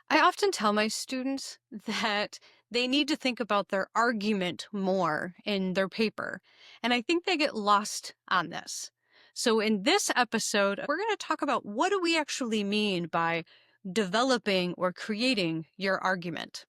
I often tell my students that they need to think about their argument more in their paper. And I think they get lost on this. So in this episode, we're going to talk about what do we actually mean by developing or creating your argument.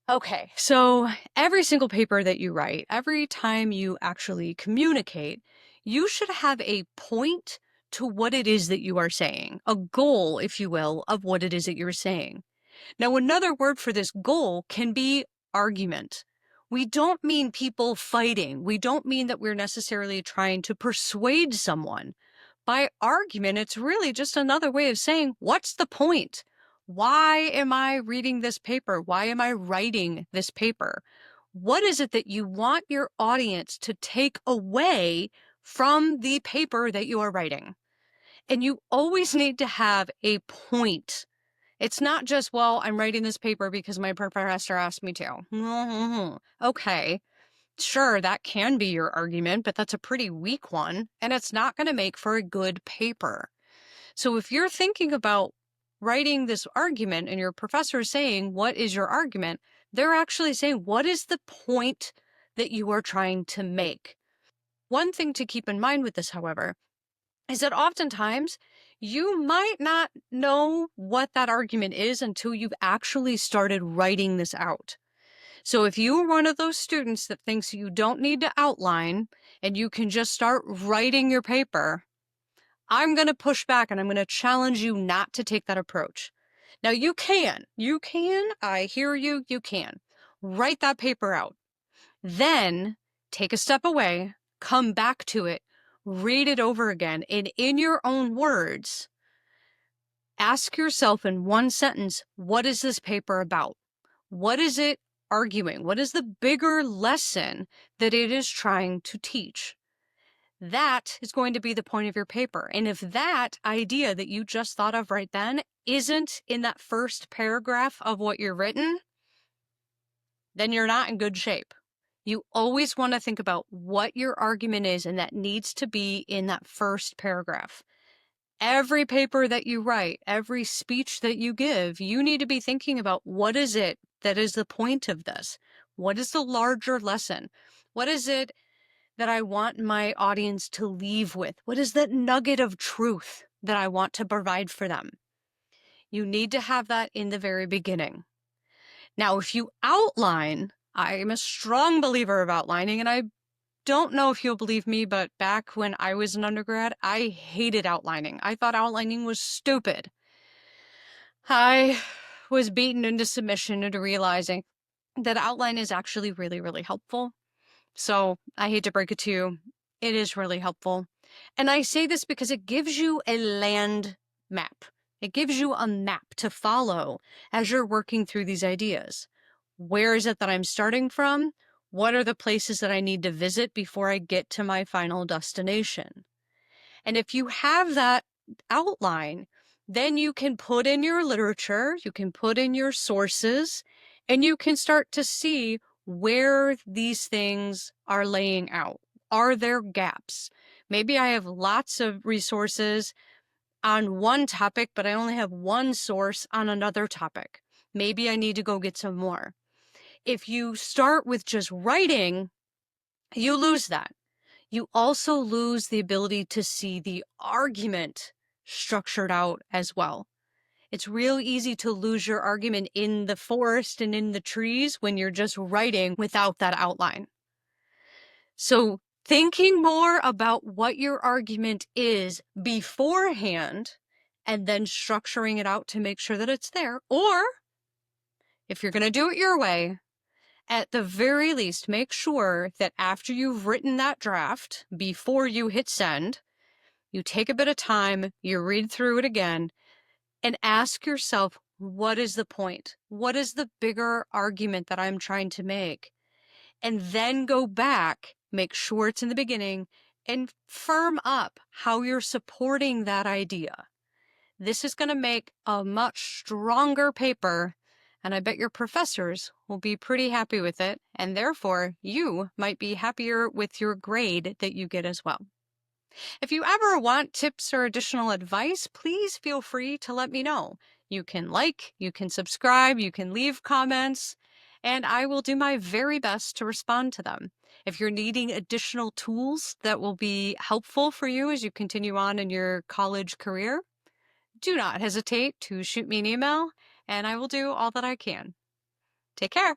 Okay, so every single paper that you write, every time you actually communicate, you should have a point to what it is that you are saying, a goal, if you will, of what it is that you're saying. Now, another word for this goal can be argument. We don't mean people fighting. We don't mean that we're necessarily trying to persuade someone. By argument, it's really just another way of saying, what's the point? Why am I reading this paper? Why am I writing this paper? What is it that you want your audience to take away from the paper that you are writing? And you always need to have a point. It's not just, well, I'm writing this paper because my professor asked me to. Okay, sure, that can be your argument, but that's a pretty weak one, and it's not going to make for a good paper. So if you're thinking about writing this argument and your professor is saying, what is your argument? They're actually saying, what is the point that you are trying to make? One thing to keep in mind with this, however, is that oftentimes you might not know what that argument is until you've actually started writing this out. So if you're one of those students that thinks you don't need to outline and you can just start writing your paper, I'm going to push back and I'm going to challenge you not to take that approach. Now I hear you, you can. Write that paper out. Then take a step away, come back to it, read it over again, and in your own words, ask yourself in one sentence, what is this paper about? What is it arguing? What is the bigger lesson that it is trying to teach? That is going to be the point of your paper. And if that idea that you just thought of right then isn't in that first paragraph of what you're written, then you're not in good shape. You always want to think about what your argument is, and that needs to be in that first paragraph. Every paper that you write, every speech that you give, you need to be thinking about what is it that is the point of this? What is the larger lesson? What is it that I want my audience to leave with? What is that nugget of truth that I want to provide for them? You need to have that in the very beginning. Now, if you outline, I am a strong believer of outlining, and I don't know if you'll believe me, but back when I was an undergrad, I hated outlining. I thought outlining was stupid. I was beaten into submission into realizing that outline is actually really, really helpful. So I hate to break it to you, it is really helpful. And I say this because it gives you a land map. It gives you a map to follow as you're working through these ideas. Where is it that I'm starting from? What are the places that I need to visit before I get to my final destination? And if you have that outline, then you can put in your literature, you can put in your sources, and you can start to see where these things are laying out. Are there gaps? Maybe I have lots of resources on one topic, but I only have one source on another topic. Maybe I need to go get some more. If you start with just writing, you lose that. You also lose the ability to see the argument structured out as well. It's real easy to lose your argument in the forest and in the trees when you're just writing without that outline. So thinking more about what your argument is beforehand and then structuring it out to make sure that it's there. Or if you're going to do it your way, at the very least, make sure that after you've written that draft, before you hit send, you take a bit of time, you read through it again, and ask yourself, what is the point? What is the bigger argument that I'm trying to make? And then go back, make sure it's in the beginning, and firm up how you're supporting that idea. This is going to make a much stronger paper And I bet your professors will be pretty happy with it, and therefore you might be happier with your grade that you get as well. If you ever want tips or additional advice, please feel free to let me know. You can like, you can subscribe, you can leave comments, and I will do my very best to respond to them. If you're needing additional tools that will be helpful for you as you continue on in your college career, do not hesitate to shoot me an email, and I will do all that I can. Take care.